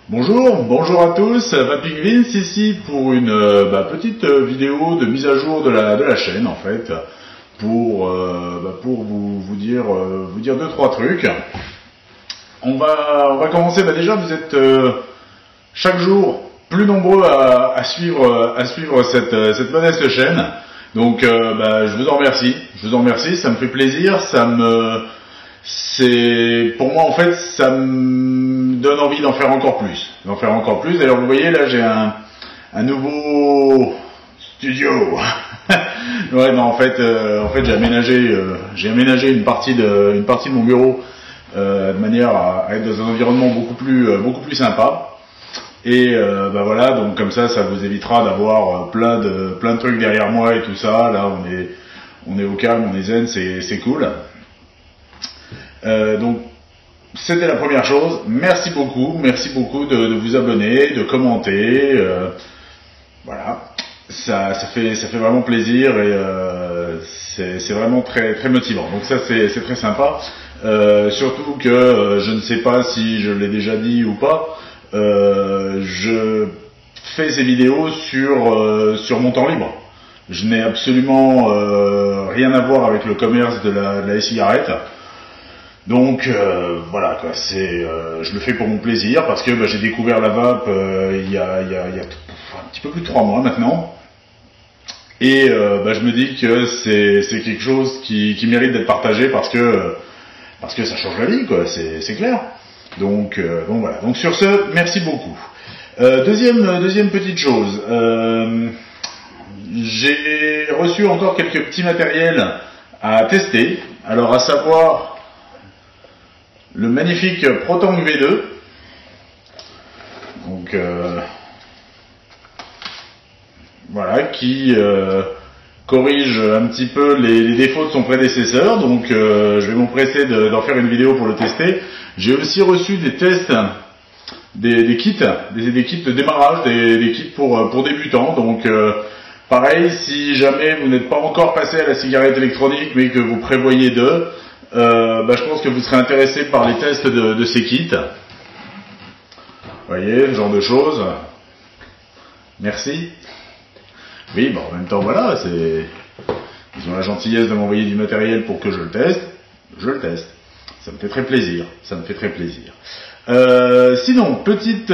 Bonjour à tous, Vaping Vince ici pour une petite vidéo de mise à jour de la chaîne en fait, pour vous dire deux trois trucs. On va commencer. Déjà vous êtes chaque jour plus nombreux à suivre cette modeste chaîne. Donc je vous en remercie, ça me fait plaisir, pour moi en fait ça me donne envie d'en faire encore plus. D'ailleurs vous voyez là j'ai un nouveau studio. Ouais, non, en fait j'ai aménagé une partie de mon bureau de manière à être dans un environnement beaucoup plus sympa. Et voilà, donc comme ça vous évitera d'avoir plein de trucs derrière moi et tout ça. Là on est au calme, on est zen, c'est cool. Donc c'était la première chose. Merci beaucoup de vous abonner, de commenter. Voilà, ça fait vraiment plaisir et c'est vraiment très motivant. Donc ça c'est très sympa. Surtout que je ne sais pas si je l'ai déjà dit ou pas. Je fais ces vidéos sur mon temps libre. Je n'ai absolument rien à voir avec le commerce de la cigarette. Donc voilà quoi, je le fais pour mon plaisir parce que j'ai découvert la vape il y a un petit peu plus de 3 mois maintenant. Et je me dis que c'est quelque chose qui mérite d'être partagé parce que ça change la vie quoi, c'est clair. Donc voilà. Donc sur ce, merci beaucoup. Deuxième petite chose, j'ai reçu encore quelques petits matériels à tester. Alors à savoir le magnifique ProTank V2. Donc voilà, qui corrige un petit peu les défauts de son prédécesseur. Donc je vais m'empresser d'en faire une vidéo pour le tester. J'ai aussi reçu des tests, des kits de démarrage, des kits pour débutants. Donc pareil, si jamais vous n'êtes pas encore passé à la cigarette électronique mais que vous prévoyez je pense que vous serez intéressé par les tests de ces kits. Vous voyez, ce genre de choses. Merci. Oui, en même temps, voilà, ils ont la gentillesse de m'envoyer du matériel pour que je le teste. Je le teste. Ça me fait très plaisir. Sinon, petite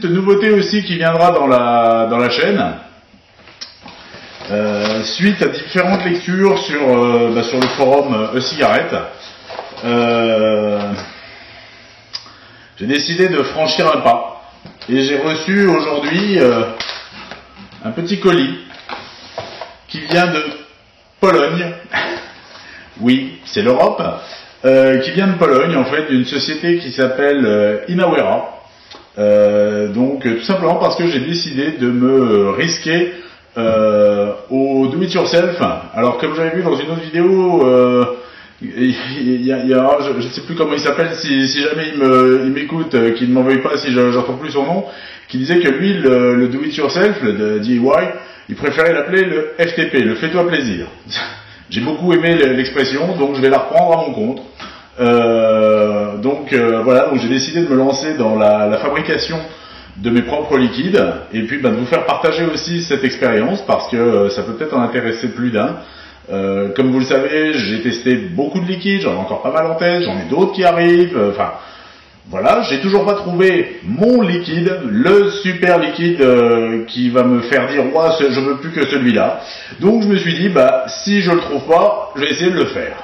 nouveauté aussi qui viendra dans la chaîne. Suite à différentes lectures sur le forum e-cigarette, j'ai décidé de franchir un pas et j'ai reçu aujourd'hui un petit colis qui vient de Pologne. Oui, c'est l'Europe, qui vient de Pologne en fait, d'une société qui s'appelle Inawera. Donc tout simplement parce que j'ai décidé de me risquer au do it yourself. Alors comme j'avais vu dans une autre vidéo, il y a je ne sais plus comment il s'appelle, si jamais il m'écoute, qu'il ne m'envoie pas si je retrouve plus son nom, qui disait que lui le do it yourself, le DIY, il préférait l'appeler le FTP, le fais-toi plaisir. J'ai beaucoup aimé l'expression, donc je vais la reprendre à mon compte. Voilà, donc j'ai décidé de me lancer dans la fabrication de mes propres liquides, et puis de vous faire partager aussi cette expérience, parce que ça peut peut-être en intéresser plus d'un. Comme vous le savez, j'ai testé beaucoup de liquides, j'en ai encore pas mal en tête, j'en ai d'autres qui arrivent, voilà, j'ai toujours pas trouvé mon liquide, le super liquide qui va me faire dire « ouais, je veux plus que celui-là ». Donc je me suis dit, si je le trouve pas, je vais essayer de le faire.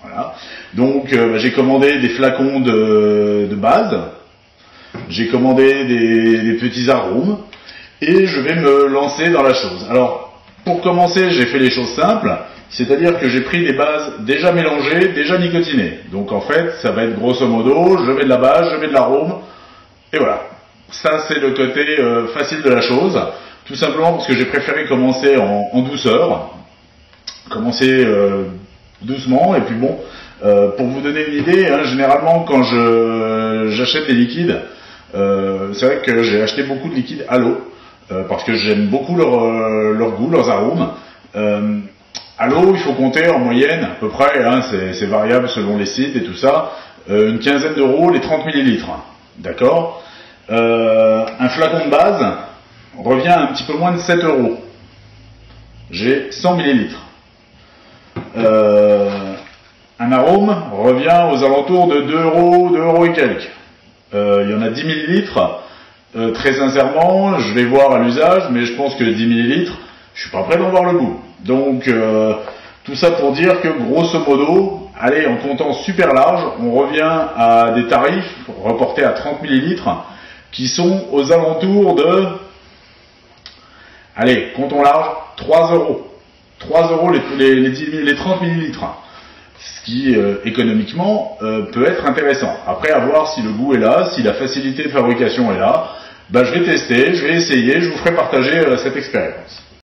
Voilà. Donc j'ai commandé des flacons de base. J'ai commandé des petits arômes et je vais me lancer dans la chose. Alors, pour commencer, j'ai fait les choses simples, c'est-à-dire que j'ai pris des bases déjà mélangées, déjà nicotinées. Donc en fait, ça va être grosso modo, je mets de la base, je mets de l'arôme, et voilà. Ça, c'est le côté facile de la chose, tout simplement parce que j'ai préféré commencer en douceur, commencer doucement, et puis bon, pour vous donner une idée, généralement quand j'achète des liquides, c'est vrai que j'ai acheté beaucoup de liquides à l'eau parce que j'aime beaucoup leur goût, leurs arômes. À l'eau, il faut compter en moyenne, à peu près, c'est variable selon les sites et tout ça, une quinzaine d'euros les 30 millilitres. D'accord ? Un flacon de base revient à un petit peu moins de 7 euros. J'ai 100 millilitres. Un arôme revient aux alentours de 2 euros, 2 euros et quelques. Il y en a 10 millilitres. Très sincèrement, je vais voir à l'usage, mais je pense que 10 millilitres, je suis pas prêt d'en voir le goût. Donc, tout ça pour dire que grosso modo, allez, en comptant super large, on revient à des tarifs reportés à 30 millilitres qui sont aux alentours de, allez, comptons large, 3 euros. 3 euros les 30 millilitres. Ce qui, économiquement, peut être intéressant. Après, à voir si le goût est là, si la facilité de fabrication est là, ben, je vais tester, je vais essayer, je vous ferai partager cette expérience.